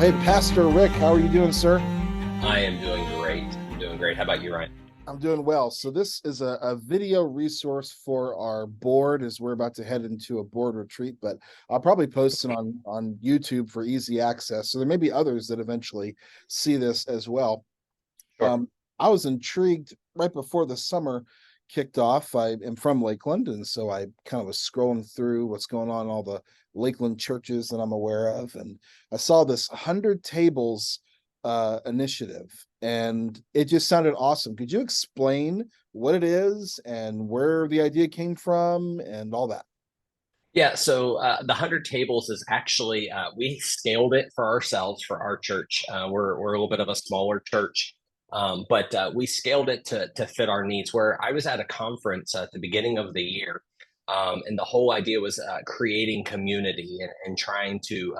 Hey, Pastor Rick, how are you doing, sir? I am doing great. I'm doing great. How about you, Ryan? I'm doing well. So this is a video resource for our board as we're about to head into a board retreat, but I'll probably post it on YouTube for easy access. So there may be others that eventually see this as well. Sure. I was intrigued right before the summer kicked off. I am from Lakeland, and so I kind of was scrolling through what's going on in all the Lakeland churches that I'm aware of, and I saw this 100 tables initiative, and it just sounded awesome. Could you explain what it is and where the idea came from and all that? Yeah, so the 100 tables is actually we scaled it for ourselves for our church. We're a little bit of a smaller church, but we scaled it to fit our needs. Where I was at a conference at the beginning of the year, and the whole idea was creating community and trying to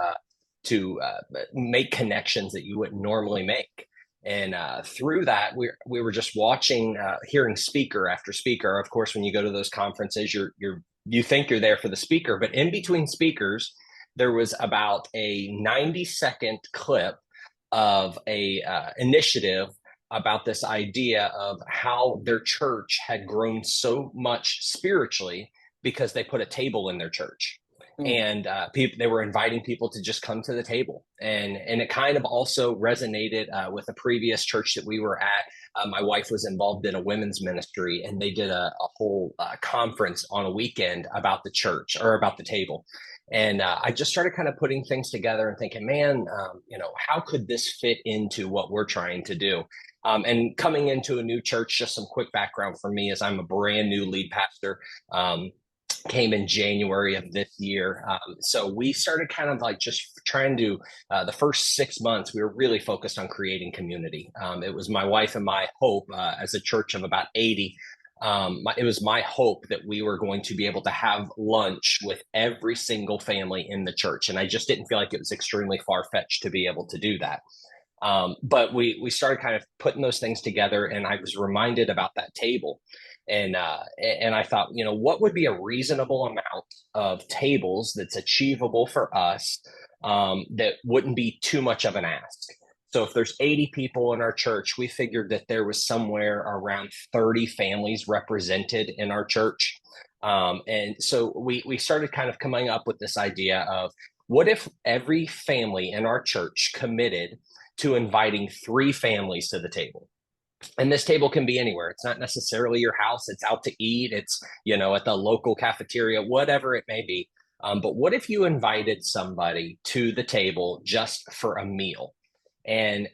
make connections that you wouldn't normally make. And through that, we were just watching, hearing speaker after speaker. Of course, when you go to those conferences, you think you're there for the speaker, but in between speakers, there was about a 90-second clip of a initiative about this idea of how their church had grown so much spiritually because they put a table in their church. Mm. And people, they were inviting people to just come to the table, and it kind of also resonated with a previous church that we were at. My wife was involved in a women's ministry, and they did a whole conference on a weekend about the church or about the table. And I just started kind of putting things together and thinking, man, how could this fit into what we're trying to do? And coming into a new church, just some quick background for me is I'm a brand new lead pastor. Came in January of this year. So we started kind of like just trying to, the first 6 months, we were really focused on creating community. It was my wife and my hope as a church of about 80. It was my hope that we were going to be able to have lunch with every single family in the church. And I just didn't feel like it was extremely far fetched to be able to do that. But we started kind of putting those things together, and I was reminded about that table, and I thought, what would be a reasonable amount of tables that's achievable for us, that wouldn't be too much of an ask. So if there's 80 people in our church, we figured that there was somewhere around 30 families represented in our church. And so we started kind of coming up with this idea of what if every family in our church committed to inviting 3 families to the table. And this table can be anywhere. It's not necessarily your house. It's out to eat. It's, at the local cafeteria, whatever it may be. But what if you invited somebody to the table just for a meal? And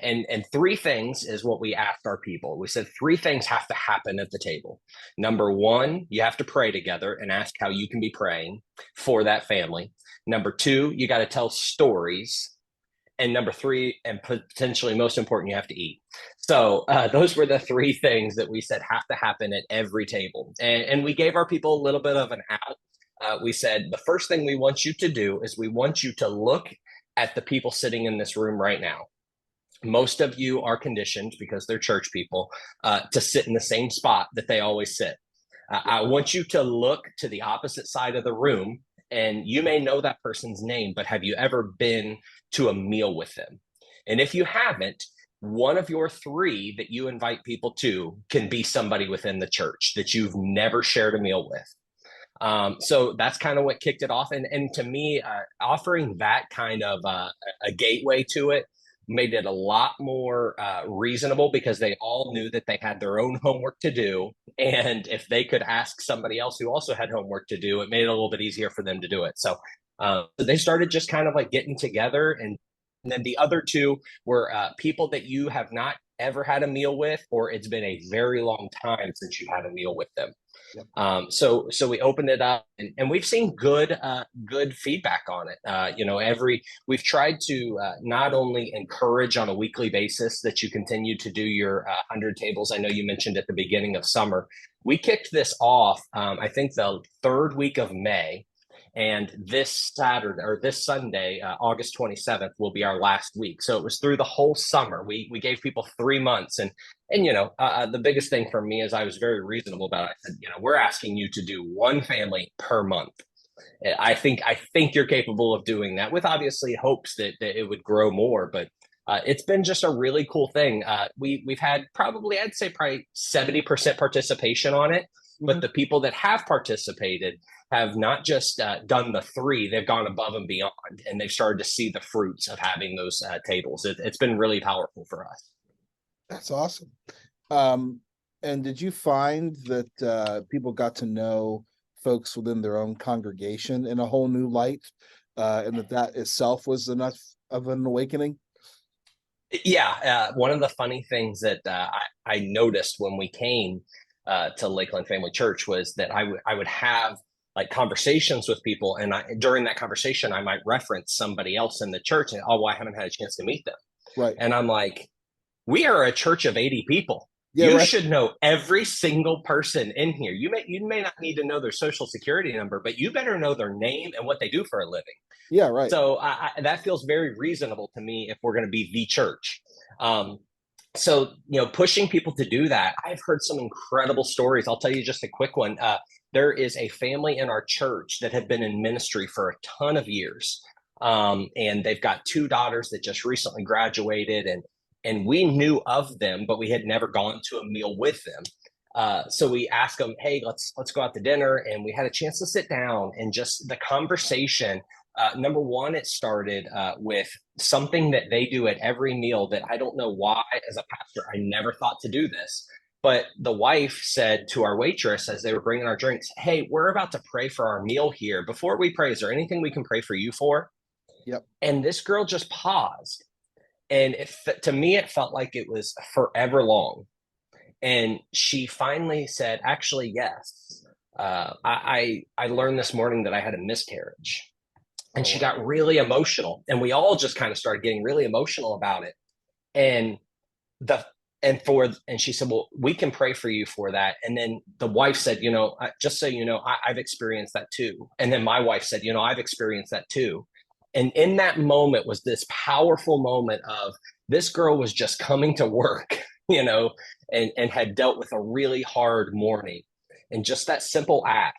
3 things is what we asked our people. We said 3 things have to happen at the table. Number one, you have to pray together and ask how you can be praying for that family. Number two, you got to tell stories. And number three, and potentially most important, you have to eat. So those were the 3 things that we said have to happen at every table. And we gave our people a little bit of an out. We said, the first thing we want you to do is we want you to look at the people sitting in this room right now. Most of you are conditioned, because they're church people, to sit in the same spot that they always sit. I want you to look to the opposite side of the room, and you may know that person's name, but have you ever been to a meal with them? And if you haven't, one of your 3 that you invite people to can be somebody within the church that you've never shared a meal with. So that's kind of what kicked it off. And to me, offering that kind of a gateway to it made it a lot more reasonable, because they all knew that they had their own homework to do. And if they could ask somebody else who also had homework to do, it made it a little bit easier for them to do it. So they started just kind of like getting together. And then the other 2 were people that you have not ever had a meal with, or it's been a very long time since you had a meal with them. Yep. So we opened it up, and we've seen good feedback on it. We've tried to not only encourage on a weekly basis that you continue to do your 100 tables. I know you mentioned at the beginning of summer. We kicked this off, I think the 3rd week of May. And this Saturday, or this Sunday, August 27th, will be our last week. So it was through the whole summer. We gave people 3 months, and the biggest thing for me is I was very reasonable about it. I said, we're asking you to do 1 family per month. I think you're capable of doing that with obviously hopes that it would grow more, but it's been just a really cool thing. We've had probably, I'd say, probably 70% participation on it, but Mhm. the people that have participated have not just done the three; they've gone above and beyond, and they've started to see the fruits of having those tables. It's been really powerful for us. That's awesome. Um, and did you find that people got to know folks within their own congregation in a whole new light, and that itself was enough of an awakening? Yeah, one of the funny things that I noticed when we came to Lakeland Family Church was that I would have like conversations with people, and during that conversation I might reference somebody else in the church, and oh, well, I haven't had a chance to meet them, Right. and I'm like, we are a church of 80 people. Yeah, You right. should know every single person in here. You may not need to know their social security number, but you better know their name and what they do for a living. Yeah, right. So that feels very reasonable to me if we're going to be the church. Um, so pushing people to do that, I've heard some incredible stories. I'll tell you just a quick one. There is a family in our church that had been in ministry for a ton of years, and they've got two daughters that just recently graduated, and we knew of them, but we had never gone to a meal with them. So we asked them, "Hey, let's go out to dinner," and we had a chance to sit down and just the conversation. Number one, it started with something that they do at every meal that I don't know why, as a pastor, I never thought to do this. But the wife said to our waitress as they were bringing our drinks, "Hey, we're about to pray for our meal here. Before we pray, is there anything we can pray for you for?" Yep. And this girl just paused. And to me, it felt like it was forever long. And she finally said, "Actually, yes. I learned this morning that I had a miscarriage." And Oh, she wow. got really emotional, and we all just kind of started getting really emotional about it. And the and she said, "Well, we can pray for you for that." And then the wife said, "Just so you know, I've experienced that too." And then my wife said, "I've experienced that too." And in that moment was this powerful moment of this girl was just coming to work, and had dealt with a really hard morning, and just that simple act.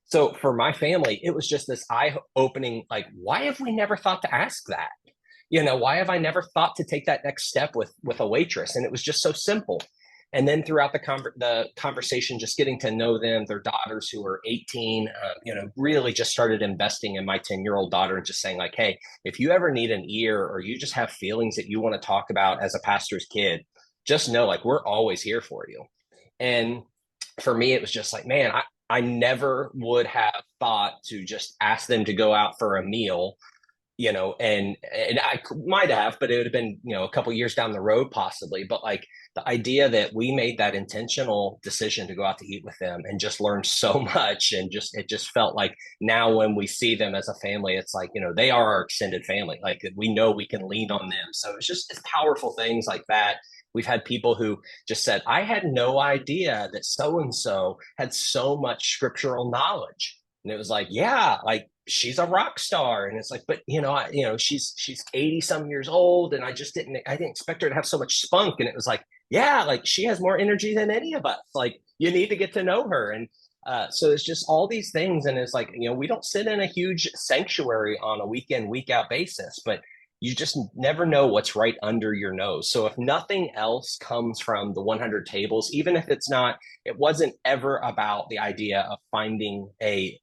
So for my family, it was just this eye opening, like, why have we never thought to ask that? Why have I never thought to take that next step with a waitress? And it was just so simple. And then throughout the conversation, just getting to know them, their daughters who are 18, really just started investing in my 10-year-old daughter and just saying like, "Hey, if you ever need an ear or you just have feelings that you want to talk about as a pastor's kid, just know like we're always here for you." And for me, it was just like, man, I never would have thought to just ask them to go out for a meal, and I might have, but it would have been, a couple years down the road possibly. But like the idea that we made that intentional decision to go out to eat with them and just learn so much, and it just felt like now when we see them as a family, it's like, they are our extended family. Like we know we can lean on them. So it's powerful things like that. We've had people who just said, "I had no idea that so and so had so much scriptural knowledge." And it was like, yeah, like she's a rock star. And it's like, but she's 80 some years old, and I didn't expect her to have so much spunk. And it was like, yeah, like she has more energy than any of us. Like you need to get to know her. And so it's just all these things. And it's like, we don't sit in a huge sanctuary on a week out basis, but you just never know what's right under your nose. So if nothing else comes from the 100 tables, even if it wasn't ever about the idea of finding a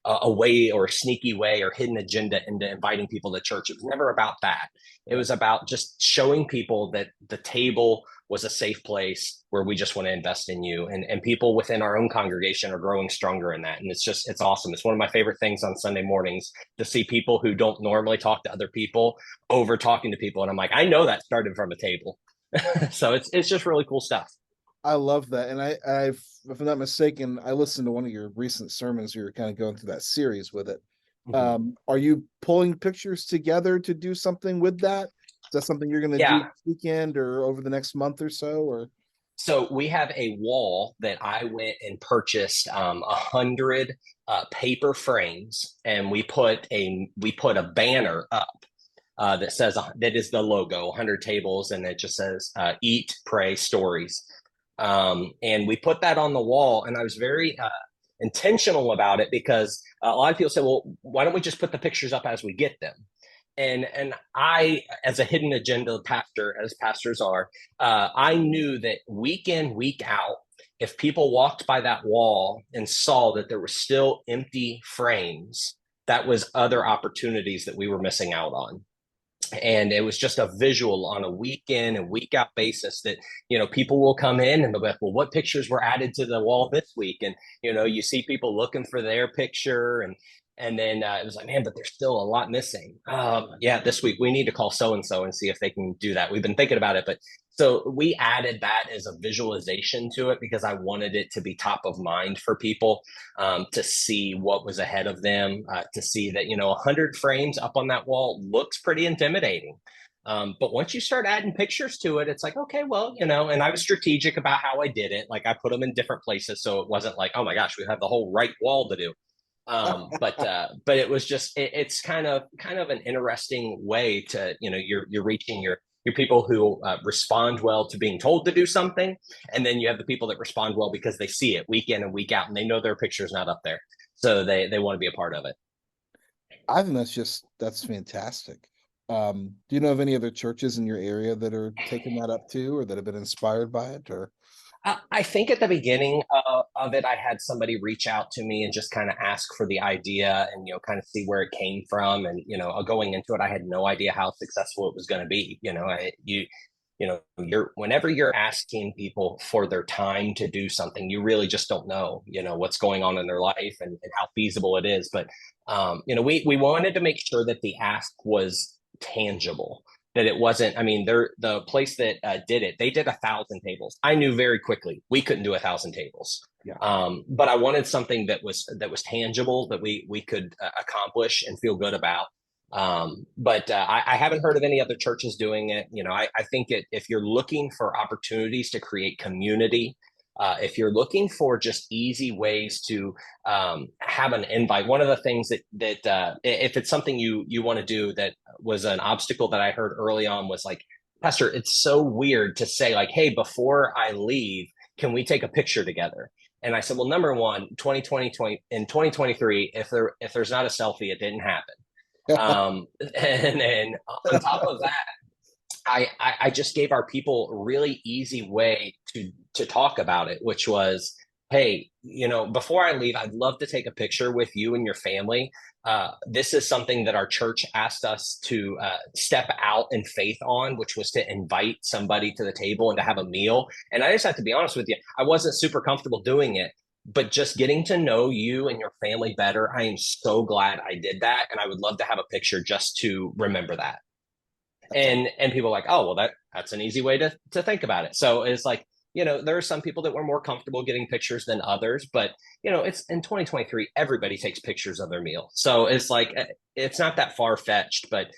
way or a sneaky way or hidden agenda into inviting people to church. It was never about that. It Yeah. was about just showing people that the table was a safe place where we just want to invest in you, and people within our own congregation are growing stronger in that. And it's awesome. It's one of my favorite things on Sunday mornings to see people who don't normally talk to other people over talking to people. And I'm like, I know that started from a table. So it's just really cool stuff. I love that. And if I'm not mistaken, I listened to one of your recent sermons. You were kind of going through that series with it. Mhm. Are you pulling pictures together to do something with that? Is that something you're going to do Yeah. this weekend or over the next month or so? Or So we have a wall that I went and purchased 100 paper frames, and we put a banner up that says that is the logo, 100 tables, and it just says "Eat, Pray, Stories." And we put that on the wall, and I was very intentional about it, because a lot of people say, well, why don't we just put the pictures up as we get them? And I, as a hidden agenda pastor, as pastors are, I knew that week in, week out, if people walked by that wall and saw that there were still empty frames, that was other opportunities that we were missing out on. And it was just a visual on a week in and week out basis that, people will come in and they'll be like, well, what pictures were added to the wall this week? And, you see people looking for their picture, and then it was like, man, but there's still a lot missing. Yeah, this week we need to call so-and-so and see if they can do that. We've been thinking about it, but so we added that as a visualization to it because I wanted it to be top of mind for people, to see what was ahead of them, to see that, 100 frames up on that wall looks pretty intimidating. But once you start adding pictures to it, it's like, okay, well, and I was strategic about how I did it. Like I put them in different places. So it wasn't like, oh my gosh, we have the whole right wall to do. But it was just, it's kind of an interesting way to, you're reaching your people who respond well to being told to do something. And then you have the people that respond well because they see it week in and week out and they know their picture's not up there. So they want to be a part of it. I think that's fantastic. Do you know of any other churches in your area that are taking that up too, or that have been inspired by it? Or I think at the beginning of it, I had somebody reach out to me and just kind of ask for the idea and, kind of see where it came from. And, going into it, I had no idea how successful it was going to be. Whenever you're asking people for their time to do something, you really just don't know, what's going on in their life and how feasible it is. But, we wanted to make sure that the ask was tangible, that it wasn't, the place that did it, they did 1,000 tables. I knew very quickly we couldn't do 1,000 tables. Yeah. But I wanted something that was tangible, that we could accomplish and feel good about. But I haven't heard of any other churches doing it. I think if you're looking for opportunities to create community, if you're looking for just easy ways to have an invite, one of the things that if it's something you want to do, that was an obstacle that I heard early on was like, Pastor, it's so weird to say like, hey, before I leave, can we take a picture together? And I said, well, number one, in 2023, if there's not a selfie, it didn't happen. And then on top of that, I just gave our people a really easy way to talk about it, which was, hey, before I leave, I'd love to take a picture with you and your family. This is something that our church asked us to step out in faith on, which was to invite somebody to the table and to have a meal. And I just have to be honest with you, I wasn't super comfortable doing it, but just getting to know you and your family better, I am so glad I did that. And I would love to have a picture just to remember that. And people are like, oh, well, that's an easy way to think about it. So it's like, there are some people that were more comfortable getting pictures than others, but it's in 2023, everybody takes pictures of their meal. So it's like, it's not that far fetched, but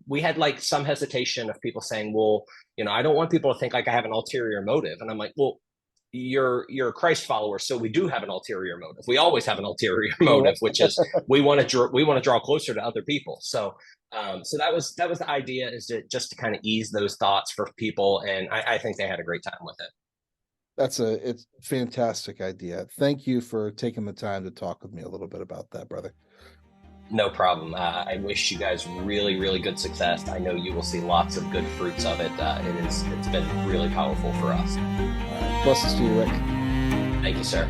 we had like some hesitation of people saying, well, I don't want people to think like I have an ulterior motive. And I'm like, well, you're a Christ follower, so we do have an ulterior motive. We always have an ulterior motive, which is we want to draw closer to other people. So that was the idea, is just to kind of ease those thoughts for people, and I think they had a great time with it. It's a fantastic idea. Thank you for taking the time to talk with me a little bit about that, brother. No problem. I wish you guys really, really good success. I know you will see lots of good fruits of it. It's been really powerful for us. Blessings to you, Rick. Thank you, sir.